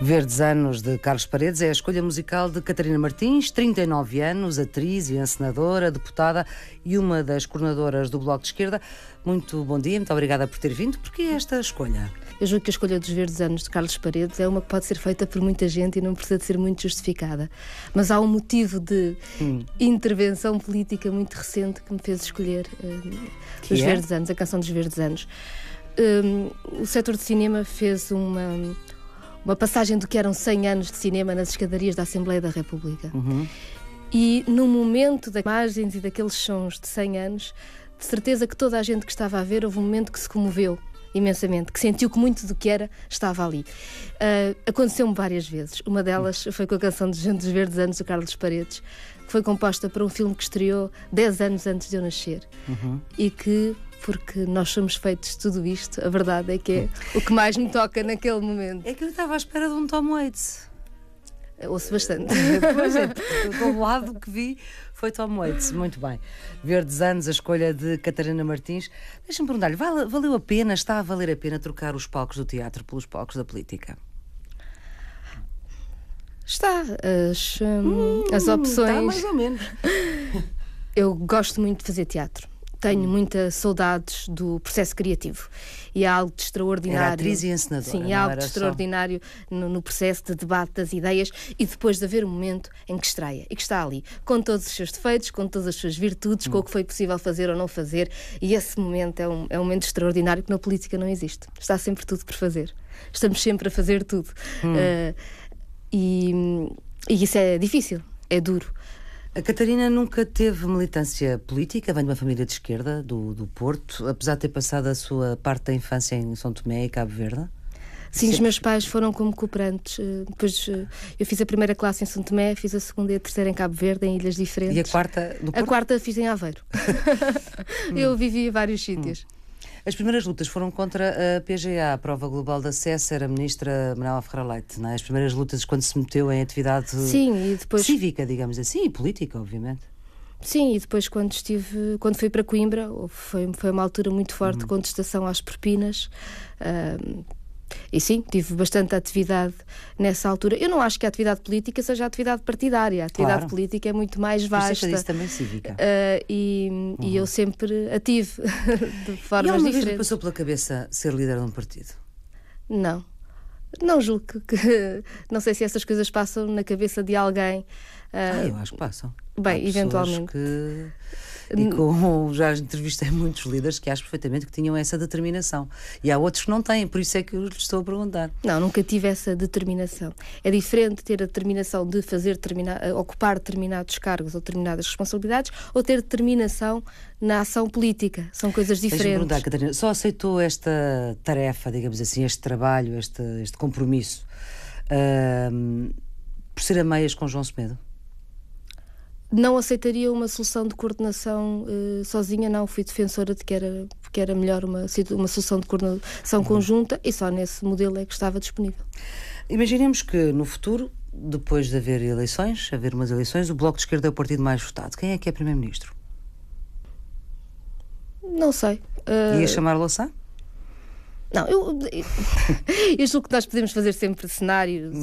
Verdes Anos, de Carlos Paredes, é a escolha musical de Catarina Martins, 39 anos, atriz e encenadora, deputada e uma das coordenadoras do Bloco de Esquerda. Muito bom dia, muito obrigada por ter vindo. Porquê esta escolha? Eu julgo que a escolha dos Verdes Anos de Carlos Paredes é uma que pode ser feita por muita gente e não precisa de ser muito justificada. Mas há um motivo de intervenção política muito recente que me fez escolher os Verdes Anos, a canção dos Verdes Anos. O setor de cinema fez uma passagem do que eram 100 anos de cinema nas escadarias da Assembleia da República. E no momento das imagens e daqueles sons de 100 anos, de certeza que toda a gente que estava a ver, houve um momento que se comoveu imensamente, que sentiu que muito do que era estava ali. Aconteceu-me várias vezes. Uma delas foi com a canção dos Verdes Anos do Carlos Paredes, que foi composta para um filme que estreou 10 anos antes de eu nascer. E que, porque nós somos feitos de tudo isto, a verdade é que é o que mais me toca naquele momento. É que eu estava à espera de um Tom Waits. Ouço bastante. Pois é, do lado que vi foi Tom Waits. Muito bem. Verdes Anos, a escolha de Catarina Martins. Deixa-me perguntar-lhe, valeu a pena, está a valer a pena trocar os palcos do teatro pelos palcos da política? Está. As opções... Está mais ou menos. Eu gosto muito de fazer teatro. Tenho muitas saudades do processo criativo. E há algo de extraordinário. Era atriz e encenadora. Sim, há algo de extraordinário no processo de debate das ideias e depois de haver um momento em que estreia e que está ali, com todos os seus defeitos, com todas as suas virtudes, com o que foi possível fazer ou não fazer. E esse momento é um momento extraordinário que na política não existe. Está sempre tudo por fazer. Estamos sempre a fazer tudo. E isso é difícil, é duro. A Catarina nunca teve militância política, vem de uma família de esquerda, do Porto, apesar de ter passado a sua parte da infância em São Tomé e Cabo Verde? Sim, os meus pais foram como cooperantes. Depois eu fiz a primeira classe em São Tomé, fiz a segunda e a terceira em Cabo Verde, em ilhas diferentes. E a quarta no Porto? A quarta fiz em Aveiro. Eu vivi em vários sítios. As primeiras lutas foram contra a PGA, a Prova Global de Acesso, era a ministra Manuela Ferreira Leite, não é? As primeiras lutas quando se meteu em atividade e depois... cívica, digamos assim, e política, obviamente. Sim, e depois quando fui para Coimbra, foi uma altura muito forte de contestação às propinas. E sim, tive bastante atividade nessa altura. Eu não acho que a atividade política seja a atividade partidária. A atividade política é muito mais vasta. Isso também cívica. E eu sempre a tive de formas diferentes. E alguma diferentes. vez passou pela cabeça ser líder de um partido? Não. Não julgo que... Não sei se essas coisas passam na cabeça de alguém. Eu acho que passam. Bem, eventualmente. E como já entrevistei muitos líderes que acho perfeitamente que tinham essa determinação. E há outros que não têm, por isso é que eu lhes estou a perguntar. Não, nunca tive essa determinação. É diferente ter a determinação de ocupar determinados cargos ou determinadas responsabilidades ou ter determinação na ação política. São coisas diferentes. Deixa-me perguntar, Catarina, só aceitou esta tarefa, digamos assim, este trabalho, este compromisso, por ser a meias com João Semedo? Não aceitaria uma solução de coordenação sozinha, não. Fui defensora de que era melhor uma solução de coordenação conjunta e só nesse modelo é que estava disponível. Imaginemos que no futuro, depois de haver umas eleições, o Bloco de Esquerda é o partido mais votado. Quem é que é Primeiro-Ministro? Não sei. Ia chamar Louçã? Não, eu julgo que nós podemos fazer sempre cenários.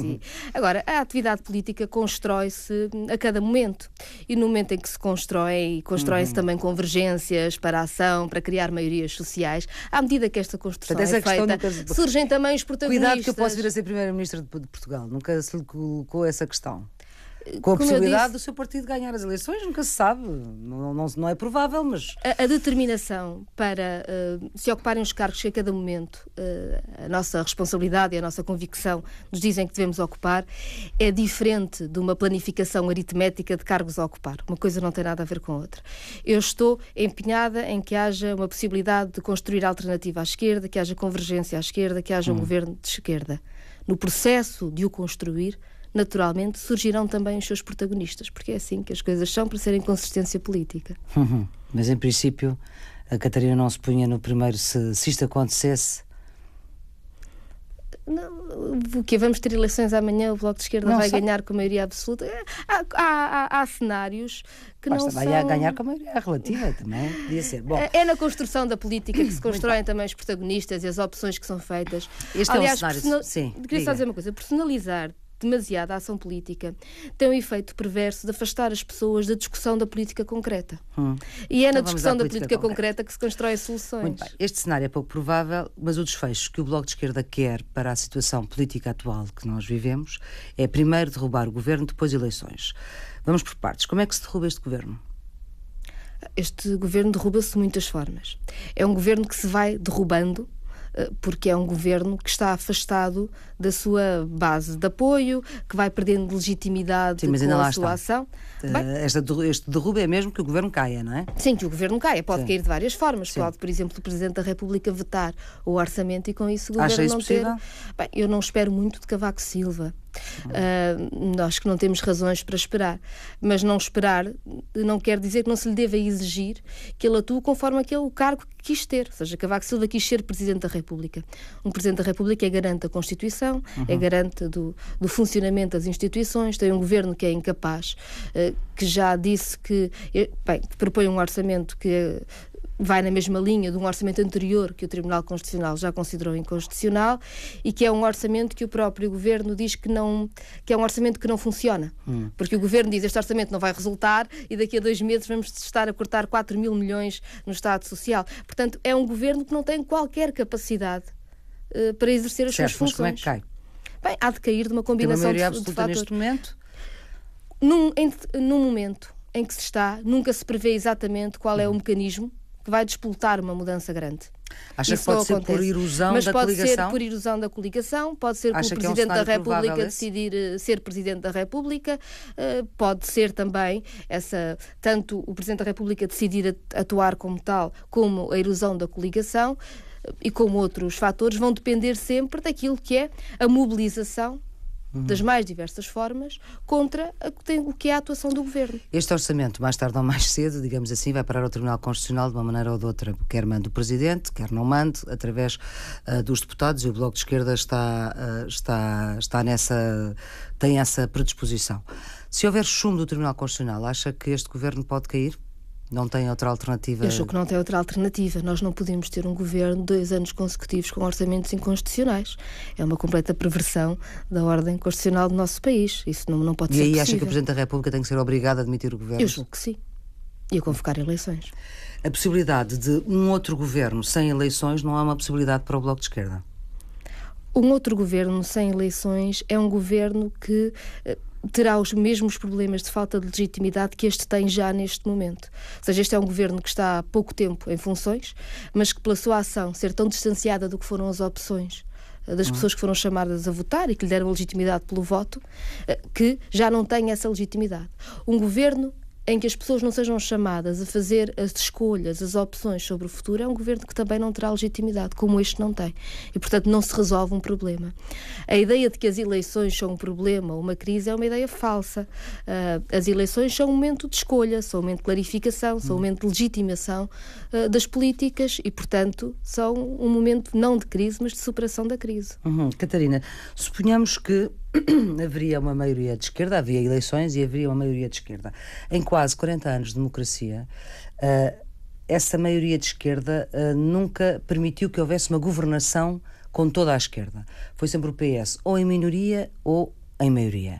Agora, a atividade política constrói-se a cada momento. E no momento em que se constroem-se também convergências para a ação, para criar maiorias sociais. À medida que esta construção é feita, surgem também os protagonistas. Cuidado que eu posso vir a ser Primeira-Ministra de Portugal. Nunca se lhe colocou essa questão. Com a possibilidade do seu partido ganhar as eleições, nunca se sabe. Não é provável, mas... A determinação para se ocuparem os cargos que a cada momento a nossa responsabilidade e a nossa convicção nos dizem que devemos ocupar é diferente de uma planificação aritmética de cargos a ocupar. Uma coisa não tem nada a ver com a outra. Eu estou empenhada em que haja uma possibilidade de construir alternativa à esquerda, que haja convergência à esquerda, que haja um governo de esquerda. No processo de o construir, naturalmente, surgirão também os seus protagonistas, porque é assim que as coisas são para serem consistência política. Mas, em princípio, a Catarina não se punha no primeiro se isto acontecesse? Não, o quê? Vamos ter eleições amanhã, o Bloco de Esquerda vai ganhar com a maioria absoluta? Há cenários que não são... Vai ganhar com a maioria relativa também, podia ser. Bom, é na construção da política que se constroem também os protagonistas e as opções que são feitas. Aliás, é um cenário... Sim, queria só dizer uma coisa, personalizar demasiado a ação política tem um efeito perverso de afastar as pessoas da discussão da política concreta. E é na discussão da política concreta que se constroem soluções. Muito bem. Este cenário é pouco provável, mas o desfecho que o Bloco de Esquerda quer para a situação política atual que nós vivemos é primeiro derrubar o governo, depois eleições. Vamos por partes. Como é que se derruba este governo? Este governo derruba-se de muitas formas. É um governo que se vai derrubando porque é um governo que está afastado da sua base de apoio, que vai perdendo legitimidade com a sua ação. Este derrubo é mesmo que o governo caia, não é? Sim, que o governo caia. Pode cair de várias formas. Pode, por exemplo, o Presidente da República vetar o orçamento e com isso o governo não ter... Bem, eu não espero muito de Cavaco Silva. Acho que não temos razões para esperar, mas não esperar não quer dizer que não se lhe deva exigir que ele atue conforme o cargo que quis ter. Ou seja, Cavaco Silva quis ser Presidente da República. Um Presidente da República é garante da Constituição, é garante do funcionamento das instituições, tem um governo que é incapaz, que já disse que propõe um orçamento que vai na mesma linha de um orçamento anterior que o Tribunal Constitucional já considerou inconstitucional e que é um orçamento que o próprio Governo diz que é um orçamento que não funciona. Porque o Governo diz que este orçamento não vai resultar e daqui a 2 meses vamos estar a cortar 4 mil milhões no Estado Social. Portanto, é um Governo que não tem qualquer capacidade para exercer as suas funções. Mas como é que cai? Bem, há de cair de uma combinação de fatores. Neste momento? Num momento em que se está, nunca se prevê exatamente qual é o mecanismo que vai despoltar uma mudança grande. Acha que pode ser por erosão da coligação? Mas pode ser por erosão da coligação, pode ser por o Presidente da República decidir ser Presidente da República, pode ser também tanto o Presidente da República decidir atuar como tal, como a erosão da coligação e como outros fatores vão depender sempre daquilo que é a mobilização das mais diversas formas contra o que é a atuação do Governo. Este orçamento, mais tarde ou mais cedo, digamos assim, vai parar ao Tribunal Constitucional de uma maneira ou de outra, quer mande o Presidente, quer não mande, através dos deputados, e o Bloco de Esquerda tem essa predisposição. Se houver chumbo do Tribunal Constitucional, acha que este Governo pode cair? Não tem outra alternativa? Eu acho que não tem outra alternativa. Nós não podemos ter um governo 2 anos consecutivos com orçamentos inconstitucionais. É uma completa perversão da ordem constitucional do nosso país. Isso não pode ser possível. E aí acha que o Presidente da República tem que ser obrigado a admitir o governo? Eu julgo que sim. E a convocar eleições. A possibilidade de um outro governo sem eleições não é uma possibilidade para o Bloco de Esquerda? Um outro governo sem eleições é um governo que terá os mesmos problemas de falta de legitimidade que este tem já neste momento. Ou seja, este é um governo que está há pouco tempo em funções, mas que pela sua ação ser tão distanciada do que foram as opções das pessoas que foram chamadas a votar e que lhe deram a legitimidade pelo voto, que já não tem essa legitimidade. Um governo em que as pessoas não sejam chamadas a fazer as escolhas, as opções sobre o futuro, é um governo que também não terá legitimidade, como este não tem. E, portanto, não se resolve um problema. A ideia de que as eleições são um problema ou uma crise é uma ideia falsa. As eleições são um momento de escolha, são um momento de clarificação, são um momento de legitimação das políticas e, portanto, são um momento não de crise, mas de superação da crise. Catarina, suponhamos que haveria uma maioria de esquerda, havia eleições e haveria uma maioria de esquerda. Em quase 40 anos de democracia, essa maioria de esquerda nunca permitiu que houvesse uma governação com toda a esquerda. Foi sempre o PS ou em minoria ou em maioria.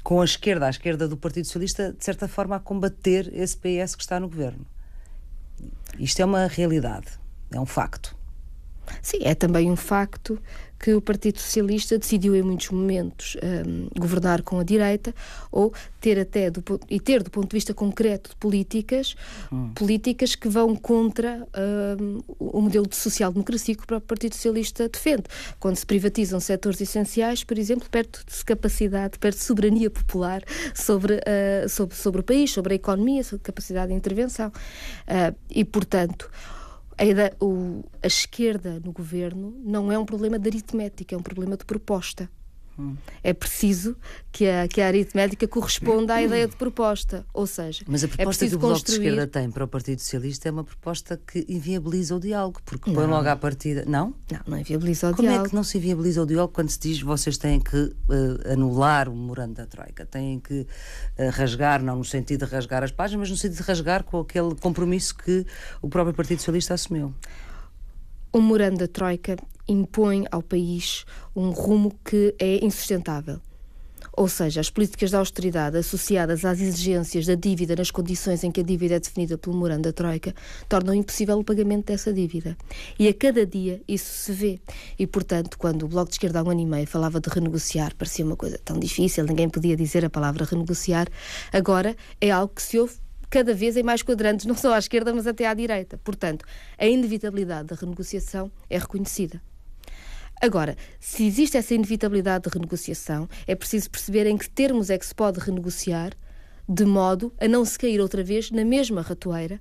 Com a esquerda do Partido Socialista, de certa forma, a combater esse PS que está no governo. Isto é uma realidade, é um facto. Sim, é também um facto que o Partido Socialista decidiu em muitos momentos governar com a direita ou ter do ponto de vista concreto de políticas que vão contra o modelo de social-democracia que o próprio Partido Socialista defende. Quando se privatizam setores essenciais, por exemplo, perde-se capacidade, perde soberania popular sobre o país, sobre a economia, sobre a capacidade de intervenção. E, portanto, a esquerda no governo não é um problema de aritmética, é um problema de proposta. É preciso que a aritmética corresponda à ideia de proposta, ou seja, mas a proposta é que o Bloco de Esquerda tem para o Partido Socialista é uma proposta que inviabiliza o diálogo, porque põe logo à partida... Não? Não inviabiliza o diálogo. Como é que não se inviabiliza o diálogo quando se diz vocês têm que anular o memorando da Troika, têm que rasgar, não no sentido de rasgar as páginas, mas no sentido de rasgar com aquele compromisso que o próprio Partido Socialista assumiu? O memorando da Troika impõe ao país um rumo que é insustentável. Ou seja, as políticas de austeridade associadas às exigências da dívida nas condições em que a dívida é definida pelo memorando da Troika tornam impossível o pagamento dessa dívida. E a cada dia isso se vê. E, portanto, quando o Bloco de Esquerda há 1 ano e meio falava de renegociar, parecia uma coisa tão difícil, ninguém podia dizer a palavra renegociar, agora é algo que se ouve cada vez em mais quadrantes, não só à esquerda, mas até à direita. Portanto, a inevitabilidade da renegociação é reconhecida. Agora, se existe essa inevitabilidade de renegociação, é preciso perceber em que termos é que se pode renegociar, de modo a não se cair outra vez na mesma ratoeira,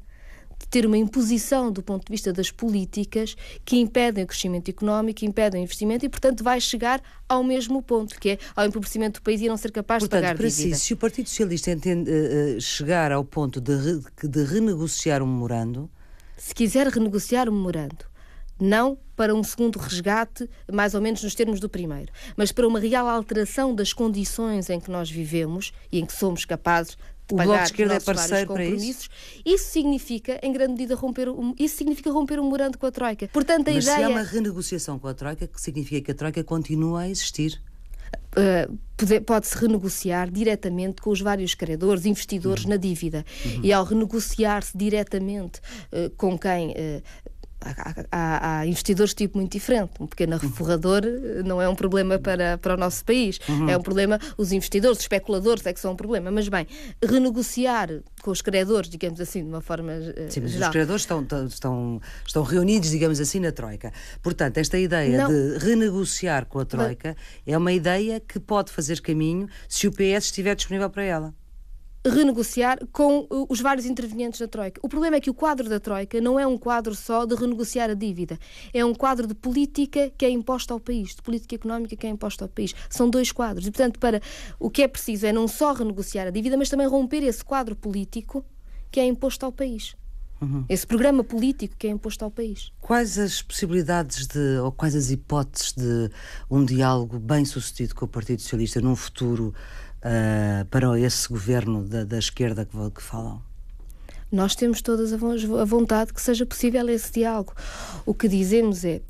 de ter uma imposição do ponto de vista das políticas que impedem o crescimento económico, que impedem o investimento e, portanto, vai chegar ao mesmo ponto, que é ao empobrecimento do país e não ser capaz de pagar dívida. Portanto, se o Partido Socialista entende chegar ao ponto de renegociar o memorando... Se quiser renegociar o memorando, não para um segundo resgate, mais ou menos nos termos do primeiro, mas para uma real alteração das condições em que nós vivemos e em que somos capazes de pagar os nossos vários compromissos. Isso significa, em grande medida, romper o memorando com a Troika. Portanto, mas se há uma renegociação com a Troika, que significa que a Troika continua a existir? Pode-se renegociar diretamente com os vários credores, investidores na dívida. E ao renegociar-se diretamente com quem... Há investidores de tipo muito diferente. Um pequeno forrador não é um problema para o nosso país. É um problema, os investidores, os especuladores é que são um problema. Mas bem, renegociar com os credores, digamos assim, de uma forma Sim, mas geral. Os credores estão reunidos, digamos assim, na Troika. Portanto, esta ideia de renegociar com a Troika é uma ideia que pode fazer caminho se o PS estiver disponível para ela. Renegociar com os vários intervenientes da Troika. O problema é que o quadro da Troika não é um quadro só de renegociar a dívida. É um quadro de política que é imposta ao país, de política económica que é imposta ao país. São 2 quadros. E, portanto, o que é preciso é não só renegociar a dívida, mas também romper esse quadro político que é imposto ao país. Esse programa político que é imposto ao país. Quais as possibilidades ou quais as hipóteses de um diálogo bem sucedido com o Partido Socialista num futuro para esse governo da esquerda que falam? Nós temos todas a vontade que seja possível esse diálogo. O que dizemos é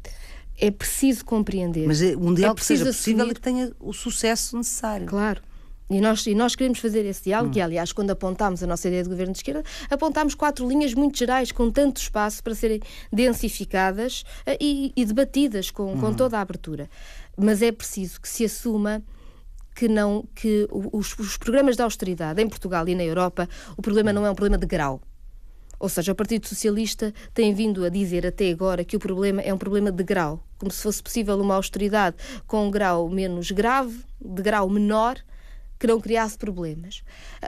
preciso compreender. Mas um diálogo que seja possível e que tenha o sucesso necessário. Claro. E nós queremos fazer esse diálogo e, aliás, quando apontámos a nossa ideia de governo de esquerda, apontámos 4 linhas muito gerais, com tanto espaço para serem densificadas e debatidas com toda a abertura. Mas é preciso que se assuma que os programas de austeridade em Portugal e na Europa, o problema não é um problema de grau. Ou seja, o Partido Socialista tem vindo a dizer até agora que o problema é um problema de grau, como se fosse possível uma austeridade com um grau menos grave, de grau menor, que não criasse problemas.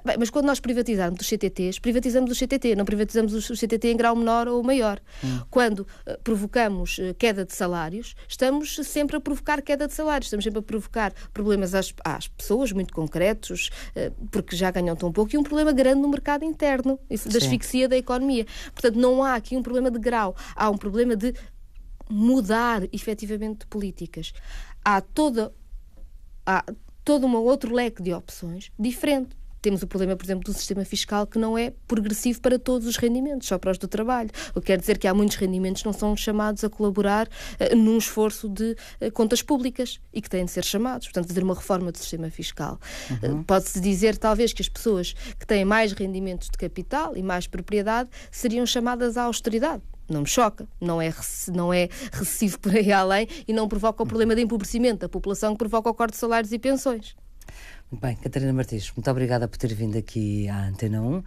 Bem, mas quando nós privatizarmos os CTTs, privatizamos o CTT, não privatizamos o CTT em grau menor ou maior. Quando provocamos queda de salários, estamos sempre a provocar queda de salários, estamos sempre a provocar problemas às pessoas muito concretos, porque já ganham tão pouco, e um problema grande no mercado interno, da asfixia da economia. Portanto, não há aqui um problema de grau, há um problema de mudar efetivamente políticas. Há todo um outro leque de opções diferente. Temos o problema, por exemplo, do sistema fiscal que não é progressivo para todos os rendimentos, só para os do trabalho. O que quer dizer que há muitos rendimentos que não são chamados a colaborar num esforço de contas públicas e que têm de ser chamados. Portanto, fazer uma reforma do sistema fiscal. Pode-se dizer, talvez, que as pessoas que têm mais rendimentos de capital e mais propriedade seriam chamadas à austeridade. Não me choca, não é recessivo por aí além e não provoca o problema de empobrecimento da população que provoca o corte de salários e pensões. Muito bem, Catarina Martins, muito obrigada por ter vindo aqui à Antena 1.